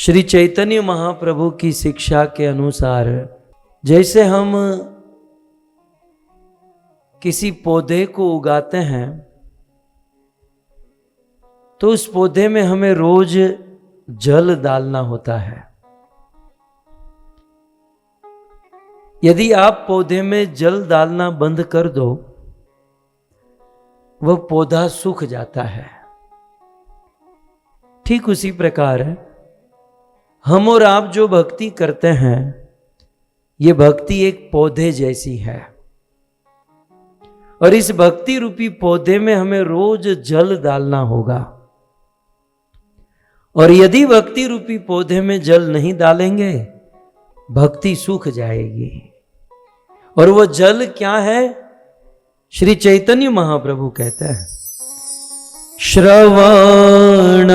श्री चैतन्य महाप्रभु की शिक्षा के अनुसार जैसे हम किसी पौधे को उगाते हैं तो उस पौधे में हमें रोज जल डालना होता है। यदि आप पौधे में जल डालना बंद कर दो वह पौधा सूख जाता है। ठीक उसी प्रकार हम और आप जो भक्ति करते हैं ये भक्ति एक पौधे जैसी है और इस भक्ति रूपी पौधे में हमें रोज जल डालना होगा। और यदि भक्ति रूपी पौधे में जल नहीं डालेंगे भक्ति सूख जाएगी। और वो जल क्या है? श्री चैतन्य महाप्रभु कहते हैं श्रवण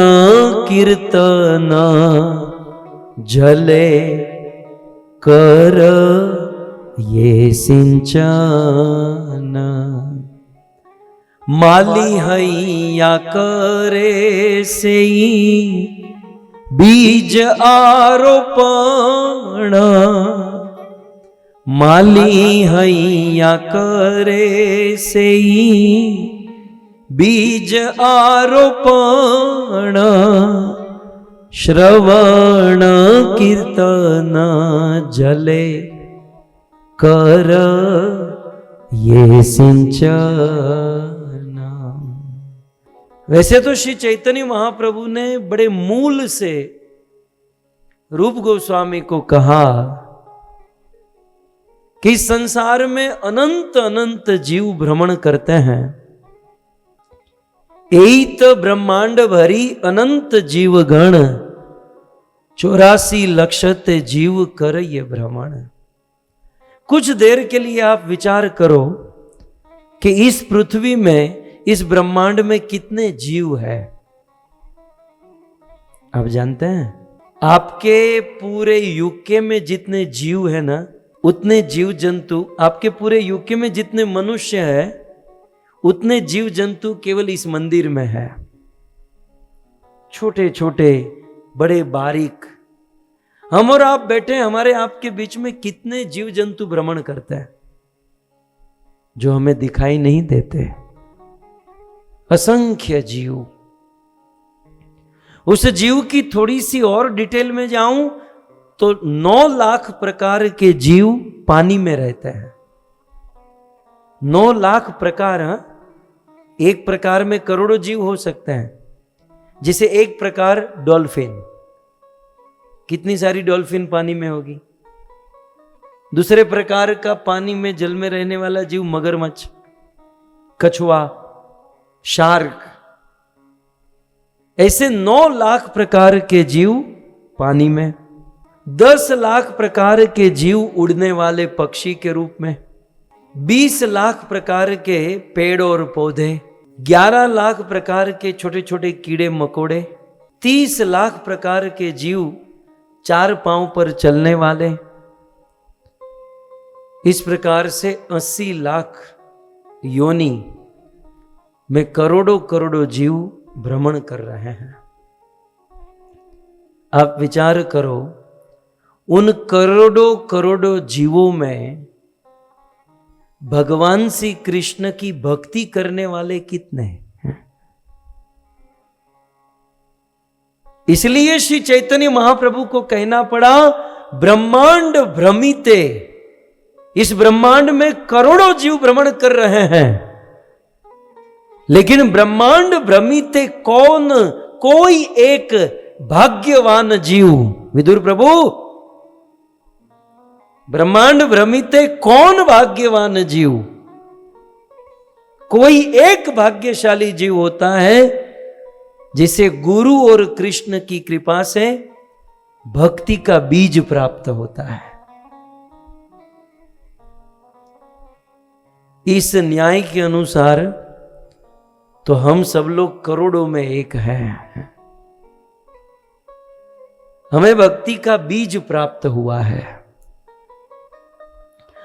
कीर्तन जले कर ये सिंचन माली हैया करे से बीज आरोपण माली हैया करे से बीज आरोपण श्रवण कीर्तन जले कर ये सिंचन। वैसे तो श्री चैतन्य महाप्रभु ने बड़े मूल से रूप गोस्वामी को कहा कि संसार में अनंत अनंत जीव भ्रमण करते हैं, एत ब्रह्मांड भरी अनंत जीव गण 84 लक्षते जीव कर ये भ्रमण। कुछ देर के लिए आप विचार करो कि इस पृथ्वी में इस ब्रह्मांड में कितने जीव है। आप जानते हैं आपके पूरे यूके में जितने जीव है ना उतने जीव जंतु, आपके पूरे यूके में जितने मनुष्य है उतने जीव जंतु केवल इस मंदिर में है। छोटे छोटे बड़े बारीक हम और आप बैठे हमारे आपके बीच में कितने जीव जंतु भ्रमण करते हैं जो हमें दिखाई नहीं देते। असंख्य जीव। उस जीव की थोड़ी सी और डिटेल में जाऊं तो 9 लाख प्रकार के जीव पानी में रहते हैं। 9 लाख प्रकार। एक प्रकार में करोड़ों जीव हो सकते हैं। जिसे एक प्रकार डॉल्फिन, कितनी सारी डॉल्फिन पानी में होगी। दूसरे प्रकार का पानी में जल में रहने वाला जीव मगरमच्छ, कछुआ, शार्क। ऐसे 9 लाख प्रकार के जीव पानी में, 10 लाख प्रकार के जीव उड़ने वाले पक्षी के रूप में, 20 लाख प्रकार के पेड़ और पौधे, 11 लाख प्रकार के छोटे छोटे कीड़े मकोड़े, 30 लाख प्रकार के जीव 4 पांव पर चलने वाले। इस प्रकार से 80 लाख योनि में करोड़ों करोड़ों जीव भ्रमण कर रहे हैं। आप विचार करो उन करोड़ों करोड़ों जीवों में भगवान श्री कृष्ण की भक्ति करने वाले कितने हैं। इसलिए श्री चैतन्य महाप्रभु को कहना पड़ा ब्रह्मांड भ्रमिते। इस ब्रह्मांड में करोड़ों जीव भ्रमण कर रहे हैं लेकिन ब्रह्मांड भ्रमिते कौन? कोई एक भाग्यवान जीव। विदुर प्रभु, ब्रह्मांड भ्रमिते कौन भाग्यवान जीव? कोई एक भाग्यशाली जीव होता है जिसे गुरु और कृष्ण की कृपा से भक्ति का बीज प्राप्त होता है। इस न्याय के अनुसार तो हम सब लोग करोड़ों में एक हैं। हमें भक्ति का बीज प्राप्त हुआ है।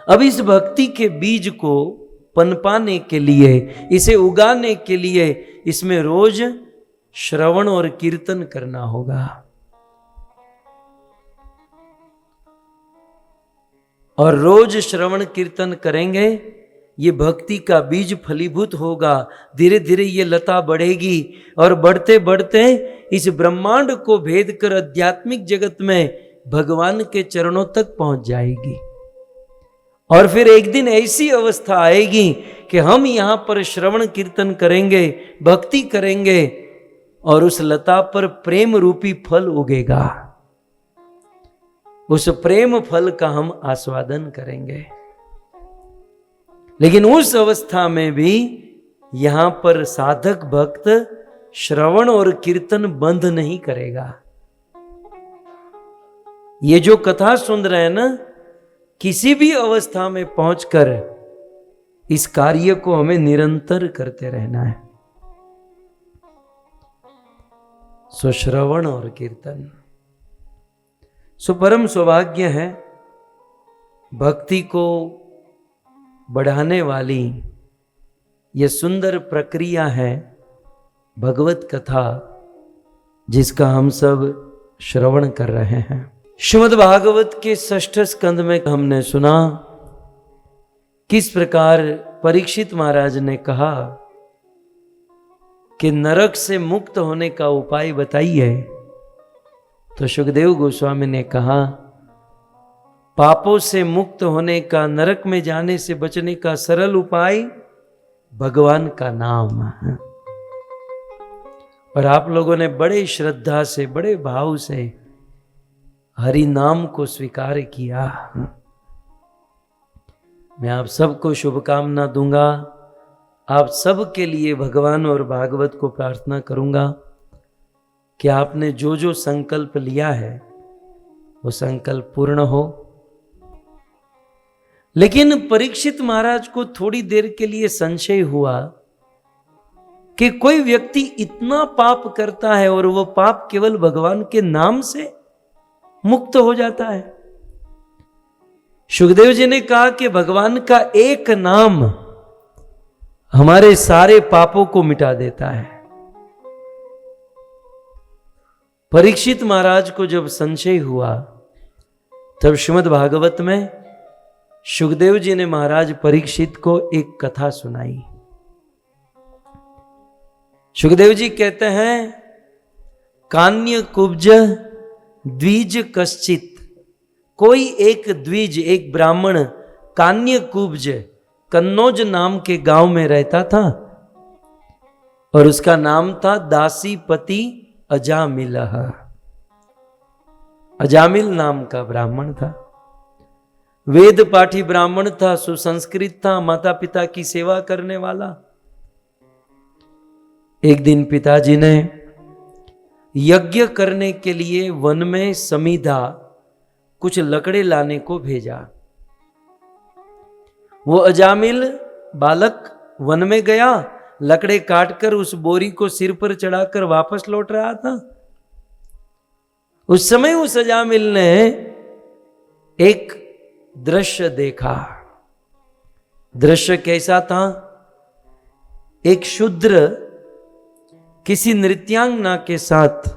अब इस भक्ति के बीज को पनपाने के लिए, इसे उगाने के लिए इसमें रोज श्रवण और कीर्तन करना होगा। और रोज श्रवण कीर्तन करेंगे, ये भक्ति का बीज फलीभूत होगा। धीरे धीरे ये लता बढ़ेगी और बढ़ते बढ़ते इस ब्रह्मांड को भेद कर आध्यात्मिक जगत में भगवान के चरणों तक पहुंच जाएगी। और फिर एक दिन ऐसी अवस्था आएगी कि हम यहां पर श्रवण कीर्तन करेंगे, भक्ति करेंगे और उस लता पर प्रेम रूपी फल उगेगा। उस प्रेम फल का हम आस्वादन करेंगे। लेकिन उस अवस्था में भी यहां पर साधक भक्त श्रवण और कीर्तन बंद नहीं करेगा। ये जो कथा सुन रहे हैं ना, किसी भी अवस्था में पहुंचकर इस कार्य को हमें निरंतर करते रहना है। सो श्रवण और कीर्तन सो परम सौभाग्य है। भक्ति को बढ़ाने वाली यह सुंदर प्रक्रिया है भगवत कथा, जिसका हम सब श्रवण कर रहे हैं। श्रीमद् भागवत के 6ठ स्कंद में हमने सुना किस प्रकार परीक्षित महाराज ने कहा कि नरक से मुक्त होने का उपाय बताइए। तो सुखदेव गोस्वामी ने कहा, पापों से मुक्त होने का, नरक में जाने से बचने का सरल उपाय भगवान का नाम है। और आप लोगों ने बड़े श्रद्धा से, बड़े भाव से हरि नाम को स्वीकार किया। मैं आप सबको शुभकामना दूंगा। आप सब के लिए भगवान और भागवत को प्रार्थना करूंगा कि आपने जो जो संकल्प लिया है वो संकल्प पूर्ण हो। लेकिन परीक्षित महाराज को थोड़ी देर के लिए संशय हुआ कि कोई व्यक्ति इतना पाप करता है और वो पाप केवल भगवान के नाम से मुक्त हो जाता है। सुखदेव जी ने कहा कि भगवान का एक नाम हमारे सारे पापों को मिटा देता है। परीक्षित महाराज को जब संशय हुआ तब श्रीमद् भागवत में सुखदेव जी ने महाराज परीक्षित को एक कथा सुनाई। सुखदेव जी कहते हैं, कान्य कुब्ज द्विज कश्चित, कोई एक द्विज, एक ब्राह्मण कान्य कुब्ज कन्नौज नाम के गांव में रहता था और उसका नाम था दासीपति अजामिल। अजामिल नाम का ब्राह्मण था। वेद पाठी ब्राह्मण था, सुसंस्कृत था, माता पिता की सेवा करने वाला। एक दिन पिताजी ने यज्ञ करने के लिए वन में समीधा कुछ लकड़े लाने को भेजा। वो अजामिल बालक वन में गया, लकड़े काटकर उस बोरी को सिर पर चढ़ाकर वापस लौट रहा था। उस समय उस अजामिल ने एक दृश्य देखा। दृश्य कैसा था? एक शूद्र किसी नृत्यांगना के साथ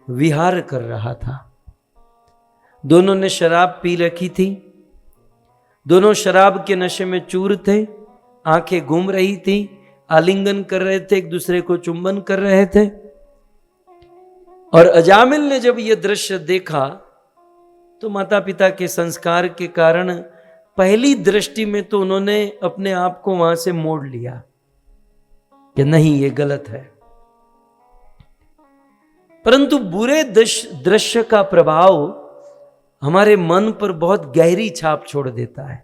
विहार कर रहा था। दोनों ने शराब पी रखी थी, दोनों शराब के नशे में चूर थे, आंखें घूम रही थी, आलिंगन कर रहे थे, एक दूसरे को चुंबन कर रहे थे। और अजामिल ने जब यह दृश्य देखा तो माता पिता के संस्कार के कारण पहली दृष्टि में तो उन्होंने अपने आप को वहां से मोड़ लिया कि नहीं, ये गलत है। परंतु बुरे दृश्य का प्रभाव हमारे मन पर बहुत गहरी छाप छोड़ देता है।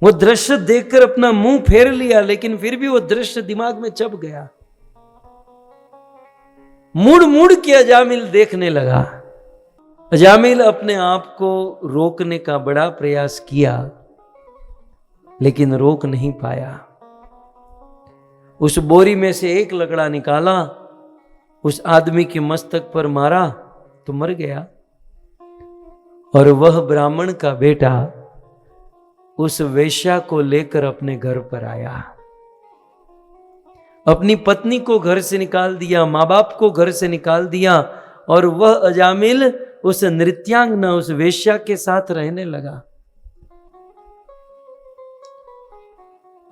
वो दृश्य देखकर अपना मुंह फेर लिया, लेकिन फिर भी वो दृश्य दिमाग में चप गया। मुड़ मुड़ के अजामिल देखने लगा। अजामिल अपने आप को रोकने का बड़ा प्रयास किया, लेकिन रोक नहीं पाया। उस बोरी में से एक लकड़ा निकाला, उस आदमी के मस्तक पर मारा तो मर गया। और वह ब्राह्मण का बेटा उस वेश्या को लेकर अपने घर पर आया। अपनी पत्नी को घर से निकाल दिया, माँ बाप को घर से निकाल दिया, और वह अजामिल उस नृत्यांगना, उस वेश्या के साथ रहने लगा।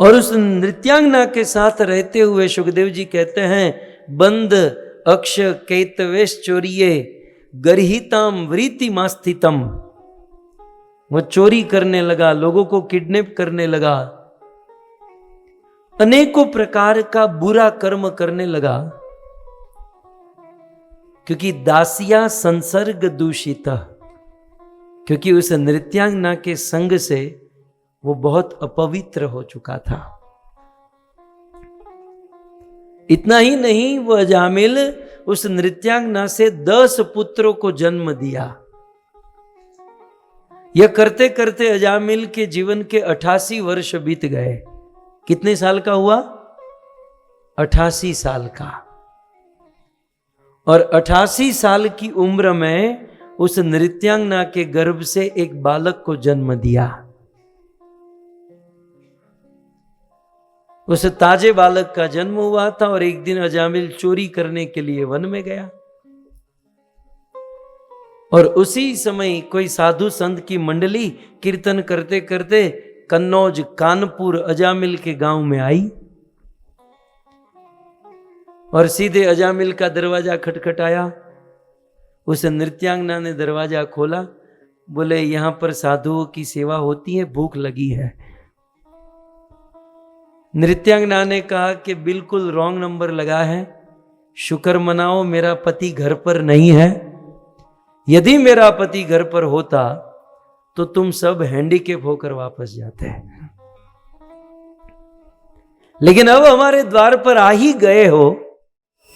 और उस नृत्यांगना के साथ रहते हुए सुखदेव जी कहते हैं, बंद अक्ष कैतवेश चोरिये गर्हिताम वृत्ति मास्थितम। वो चोरी करने लगा, लोगों को किडनैप करने लगा, अनेकों प्रकार का बुरा कर्म करने लगा, क्योंकि दासिया संसर्ग दूषित, क्योंकि उस नृत्यांगना के संग से वो बहुत अपवित्र हो चुका था। इतना ही नहीं, वो अजामिल उस नृत्यांगना से 10 पुत्रों को जन्म दिया। यह करते करते अजामिल के जीवन के 88 वर्ष बीत गए। कितने साल का हुआ? 88 साल का। और 88 साल की उम्र में उस नृत्यांगना के गर्भ से एक बालक को जन्म दिया। उस ताजे बालक का जन्म हुआ था और एक दिन अजामिल चोरी करने के लिए वन में गया और उसी समय कोई साधु संत की मंडली कीर्तन करते करते कन्नौज कानपुर अजामिल के गांव में आई और सीधे अजामिल का दरवाजा खटखटाया। उस नृत्यांगना ने दरवाजा खोला, बोले यहां पर साधुओं की सेवा होती है, भूख लगी है। नृत्यांगना ने कहा कि बिल्कुल रॉन्ग नंबर लगा है, शुक्र मनाओ मेरा पति घर पर नहीं है। यदि मेरा पति घर पर होता तो तुम सब हैंडीकैप होकर वापस जाते हैं, लेकिन अब हमारे द्वार पर आ ही गए हो,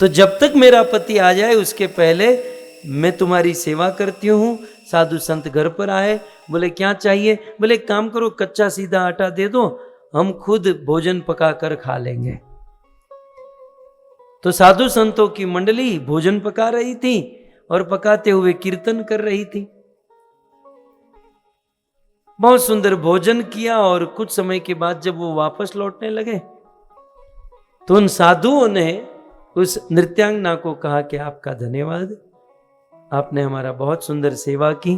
तो जब तक मेरा पति आ जाए उसके पहले मैं तुम्हारी सेवा करती हूं। साधु संत घर पर आए, बोले क्या चाहिए? बोले काम करो, कच्चा सीधा आटा दे दो, हम खुद भोजन पका कर खा लेंगे। तो साधु संतों की मंडली भोजन पका रही थी और पकाते हुए कीर्तन कर रही थी। बहुत सुंदर भोजन किया और कुछ समय के बाद जब वो वापस लौटने लगे तो उन साधुओं ने उस नृत्यांगना को कहा कि आपका धन्यवाद, आपने हमारा बहुत सुंदर सेवा की।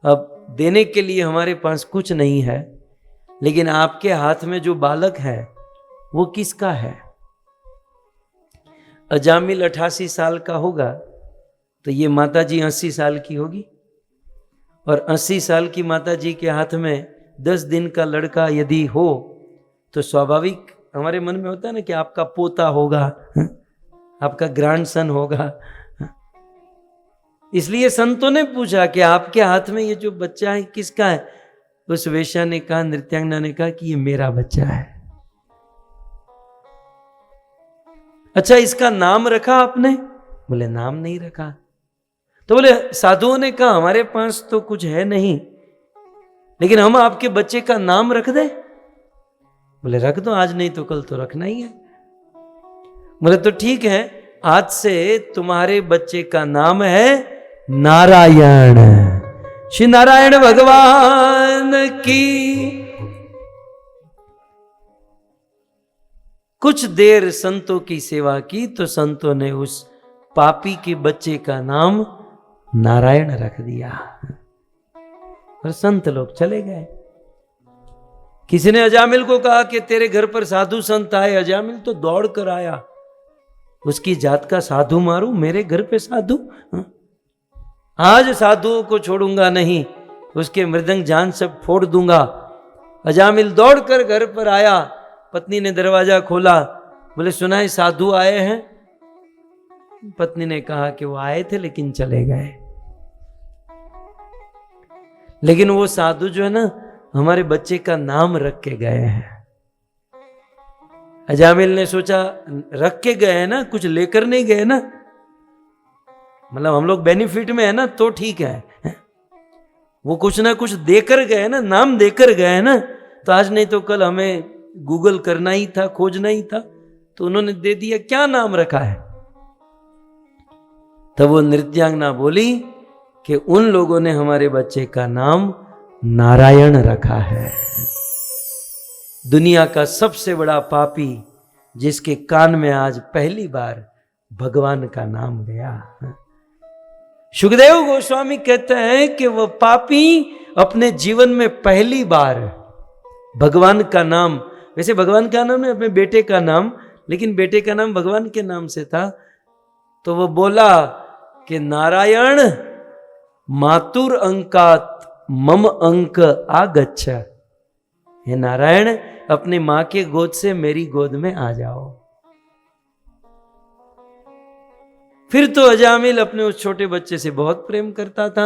अब देने के लिए हमारे पास कुछ नहीं है, लेकिन आपके हाथ में जो बालक है वो किसका है? अजामिल 88 साल का होगा तो ये माताजी 80 साल की होगी, और 80 साल की माताजी के हाथ में 10 दिन का लड़का यदि हो तो स्वाभाविक हमारे मन में होता है ना कि आपका पोता होगा, आपका ग्रैंडसन होगा। इसलिए संतों ने पूछा कि आपके हाथ में ये जो बच्चा है किसका है? उस वेश्या ने कहा, नृत्यांगना ने कहा कि ये मेरा बच्चा है। अच्छा इसका नाम रखा आपने? बोले नाम नहीं रखा। तो बोले साधुओं ने कहा हमारे पास तो कुछ है नहीं, लेकिन हम आपके बच्चे का नाम रख दे? बोले रख दो, आज नहीं तो कल तो रखना ही है। बोले तो ठीक है, आज से तुम्हारे बच्चे का नाम है नारायण। श्री नारायण भगवान की। कुछ देर संतों की सेवा की तो संतों ने उस पापी के बच्चे का नाम नारायण रख दिया और संत लोग चले गए। किसी ने अजामिल को कहा कि तेरे घर पर साधु संत आए। अजामिल तो दौड़ कर आया, उसकी जात का साधु मारू, मेरे घर पे साधु? आज साधुओं को छोड़ूंगा नहीं, उसके मृदंग जान सब फोड़ दूंगा। अजामिल दौड़कर घर पर आया, पत्नी ने दरवाजा खोला, बोले सुना है साधु आए हैं? पत्नी ने कहा कि वो आए थे लेकिन चले गए। लेकिन वो साधु जो है ना, हमारे बच्चे का नाम रख के गए हैं। अजामिल ने सोचा रख के गए हैं ना, कुछ लेकर नहीं गए ना, मतलब हम लोग बेनिफिट में है ना तो ठीक है। वो कुछ ना कुछ देकर गए ना, नाम देकर गए ना, तो आज नहीं तो कल हमें गूगल करना ही था, खोजना ही था, तो उन्होंने दे दिया। क्या नाम रखा है? तब वो नृत्यांगना बोली कि उन लोगों ने हमारे बच्चे का नाम नारायण रखा है। दुनिया का सबसे बड़ा पापी जिसके कान में आज पहली बार भगवान का नाम गया। सुखदेव गोस्वामी कहते हैं कि वह पापी अपने जीवन में पहली बार भगवान का नाम, वैसे भगवान का नाम नहीं, अपने बेटे का नाम, लेकिन बेटे का नाम भगवान के नाम से था, तो वह बोला कि नारायण मातुर अंकात मम अंक आगच्छ, हे नारायण अपनी मां के गोद से मेरी गोद में आ जाओ। फिर तो अजामिल अपने उस छोटे बच्चे से बहुत प्रेम करता था,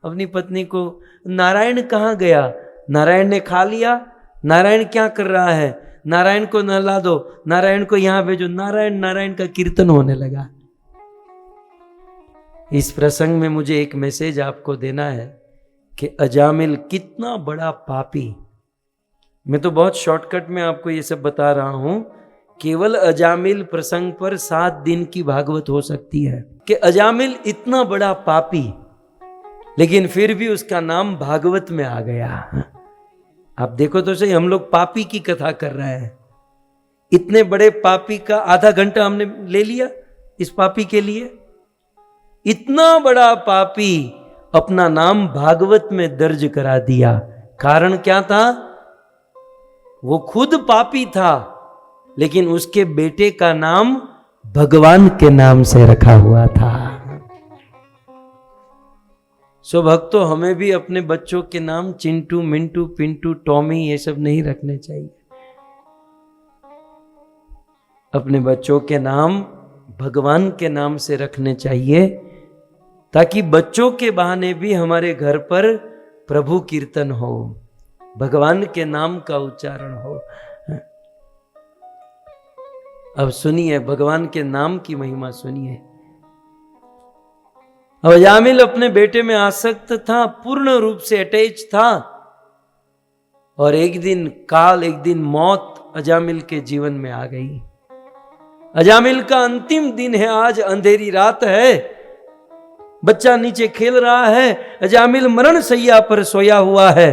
अपनी पत्नी को। नारायण कहाँ गया? नारायण ने खा लिया? नारायण क्या कर रहा है? नारायण को नहला दो, नारायण को यहां भेजो। नारायण नारायण का कीर्तन होने लगा। इस प्रसंग में मुझे एक मैसेज आपको देना है कि अजामिल कितना बड़ा पापी। मैं तो बहुत शॉर्टकट में आपको ये सब बता रहा हूं। केवल अजामिल प्रसंग पर 7 दिन की भागवत हो सकती है कि अजामिल इतना बड़ा पापी, लेकिन फिर भी उसका नाम भागवत में आ गया। आप देखो तो सही, हम लोग पापी की कथा कर रहे हैं। इतने बड़े पापी का आधा घंटा हमने ले लिया इस पापी के लिए। इतना बड़ा पापी अपना नाम भागवत में दर्ज करा दिया। कारण क्या था? वो खुद पापी था, लेकिन उसके बेटे का नाम भगवान के नाम से रखा हुआ था। सो भक्तों, हमें भी अपने बच्चों के नाम चिंटू, मिंटू, पिंटू, टॉमी ये सब नहीं रखने चाहिए। अपने बच्चों के नाम भगवान के नाम से रखने चाहिए, ताकि बच्चों के बहाने भी हमारे घर पर प्रभु कीर्तन हो, भगवान के नाम का उच्चारण हो। अब सुनिए भगवान के नाम की महिमा सुनिए। अब अजामिल अपने बेटे में आसक्त था, पूर्ण रूप से अटैच था, और एक दिन मौत अजामिल के जीवन में आ गई। अजामिल का अंतिम दिन है आज, अंधेरी रात है, बच्चा नीचे खेल रहा है, अजामिल मरण शैया पर सोया हुआ है।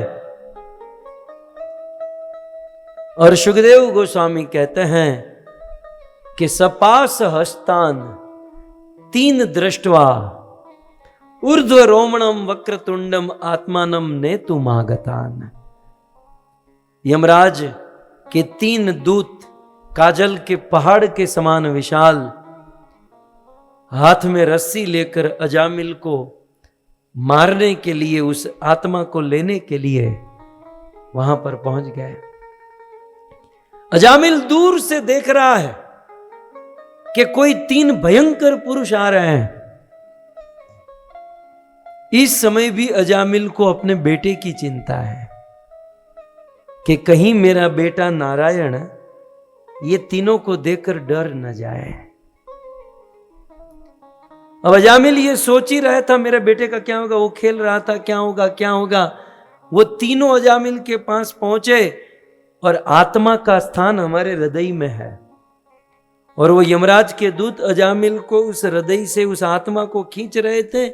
और सुखदेव गोस्वामी कहते हैं कि सपास हस्तान 3 दृष्टवा ऊर्ध्व रोमणम वक्रतुंडम आत्मानम नेतुमागतान। यमराज के 3 दूत काजल के पहाड़ के समान विशाल हाथ में रस्सी लेकर अजामिल को मारने के लिए, उस आत्मा को लेने के लिए वहां पर पहुंच गए। अजामिल दूर से देख रहा है कि कोई 3 भयंकर पुरुष आ रहे हैं। इस समय भी अजामिल को अपने बेटे की चिंता है कि कहीं मेरा बेटा नारायण ये तीनों को देखकर डर न जाए। अब अजामिल ये सोच ही रहा था मेरे बेटे का क्या होगा, वो खेल रहा था क्या होगा क्या होगा। वो तीनों अजामिल के पास पहुंचे, और आत्मा का स्थान हमारे हृदय में है, और वो यमराज के दूत अजामिल को उस हृदय से उस आत्मा को खींच रहे थे।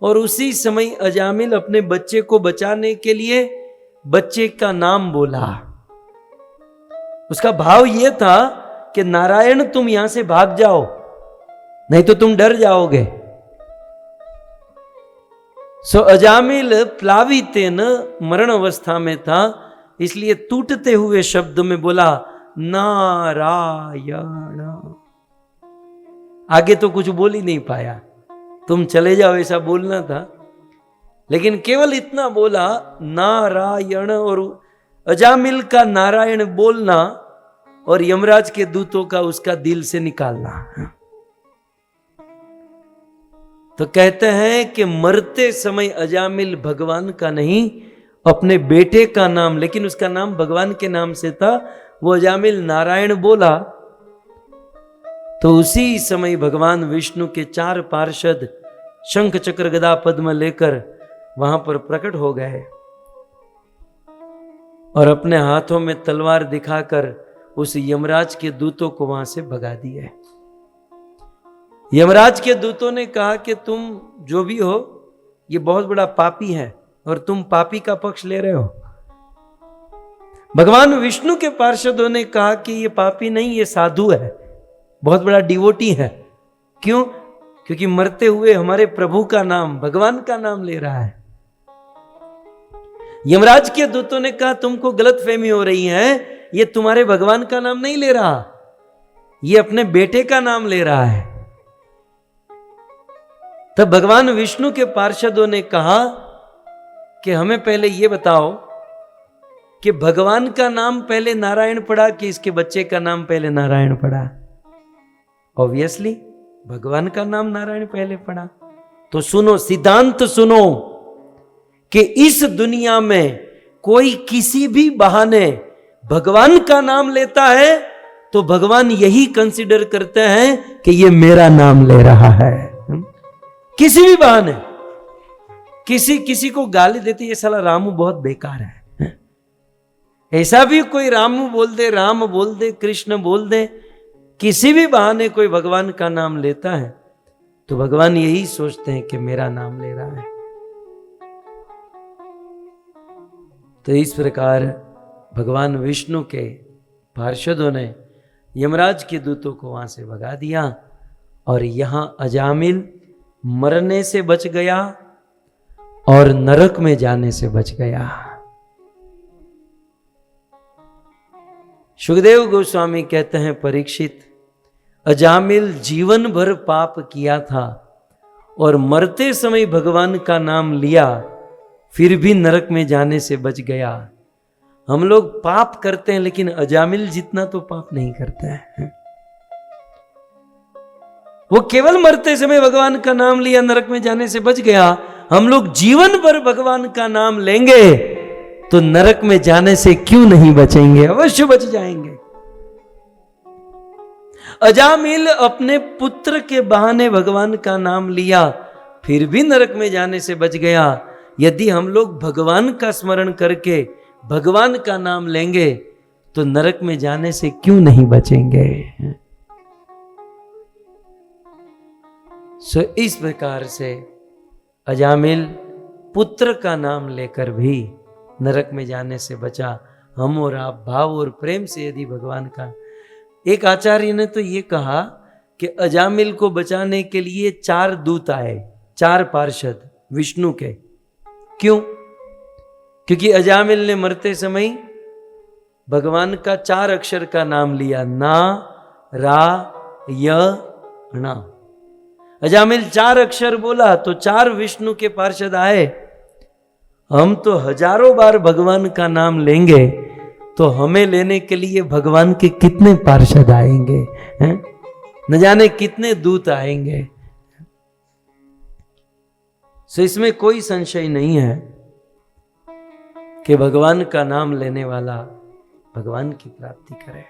और उसी समय अजामिल अपने बच्चे को बचाने के लिए बच्चे का नाम बोला। उसका भाव यह था कि नारायण तुम यहां से भाग जाओ, नहीं तो तुम डर जाओगे। सो अजामिल प्लावितेन मरण अवस्था में था, इसलिए टूटते हुए शब्द में बोला नारायण। आगे तो कुछ बोल ही नहीं पाया, तुम चले जाओ ऐसा बोलना था, लेकिन केवल इतना बोला नारायण। और अजामिल का नारायण बोलना और यमराज के दूतों का उसका दिल से निकालना। तो कहते हैं कि मरते समय अजामिल भगवान का नहीं, अपने बेटे का नाम, लेकिन उसका नाम भगवान के नाम से था, वो अजामिल नारायण बोला। तो उसी समय भगवान विष्णु के 4 पार्षद शंख चक्र गदा पद्म लेकर वहां पर प्रकट हो गए, और अपने हाथों में तलवार दिखाकर उस यमराज के दूतों को वहां से भगा दिए। यमराज के दूतों ने कहा कि तुम जो भी हो, ये बहुत बड़ा पापी है, और तुम पापी का पक्ष ले रहे हो। भगवान विष्णु के पार्षदों ने कहा कि ये पापी नहीं, ये साधु है, बहुत बड़ा डिवोटी है। क्यों? क्योंकि मरते हुए हमारे प्रभु का नाम, भगवान का नाम ले रहा है। यमराज के दूतों ने कहा तुमको गलतफहमी हो रही है, ये तुम्हारे भगवान का नाम नहीं ले रहा, ये अपने बेटे का नाम ले रहा है। तब भगवान विष्णु के पार्षदों ने कहा कि हमें पहले ये बताओ कि भगवान का नाम पहले नारायण पड़ा कि इसके बच्चे का नाम पहले नारायण पड़ा। ऑब्वियसली भगवान का नाम नारायण पहले पड़ा। तो सुनो, सिद्धांत सुनो कि इस दुनिया में कोई किसी भी बहाने भगवान का नाम लेता है तो भगवान यही कंसीडर करते हैं कि ये मेरा नाम ले रहा है। किसी भी बहाने, किसी को गाली देते ये साला रामू बहुत बेकार है, ऐसा भी कोई रामू बोल दे, राम बोल दे, कृष्ण बोल दे, किसी भी बहाने कोई भगवान का नाम लेता है तो भगवान यही सोचते हैं कि मेरा नाम ले रहा है। तो इस प्रकार भगवान विष्णु के पार्षदों ने यमराज के दूतों को वहां से भगा दिया और यहां अजामिल मरने से बच गया और नरक में जाने से बच गया। सुखदेव गोस्वामी कहते हैं, परीक्षित, अजामिल जीवन भर पाप किया था और मरते समय भगवान का नाम लिया, फिर भी नरक में जाने से बच गया। हम लोग पाप करते हैं लेकिन अजामिल जितना तो पाप नहीं करते हैं। वो केवल मरते समय भगवान का नाम लिया, नरक में जाने से बच गया। हम लोग जीवन भर भगवान का नाम लेंगे तो नरक में जाने से क्यों नहीं बचेंगे, अवश्य बच जाएंगे। अजामिल अपने पुत्र के बहाने भगवान का नाम लिया, फिर भी नरक में जाने से बच गया। यदि हम लोग भगवान का स्मरण करके भगवान का नाम लेंगे तो नरक में जाने से क्यों नहीं बचेंगे। सो इस प्रकार से अजामिल पुत्र का नाम लेकर भी नरक में जाने से बचा। हम और आप भाव और प्रेम से यदि भगवान का, एक आचार्य ने तो ये कहा कि अजामिल को बचाने के लिए 4 दूत आए, 4 पार्षद विष्णु के। क्यों? क्योंकि अजामिल ने मरते समय भगवान का 4 अक्षर का नाम लिया, ना, रा, य, णा। अजामिल 4 अक्षर बोला तो 4 विष्णु के पार्षद आए। हम तो हजारों बार भगवान का नाम लेंगे तो हमें लेने के लिए भगवान के कितने पार्षद आएंगे, हैं? न जाने कितने दूत आएंगे। सो इसमें कोई संशय नहीं है कि भगवान का नाम लेने वाला भगवान की प्राप्ति करे।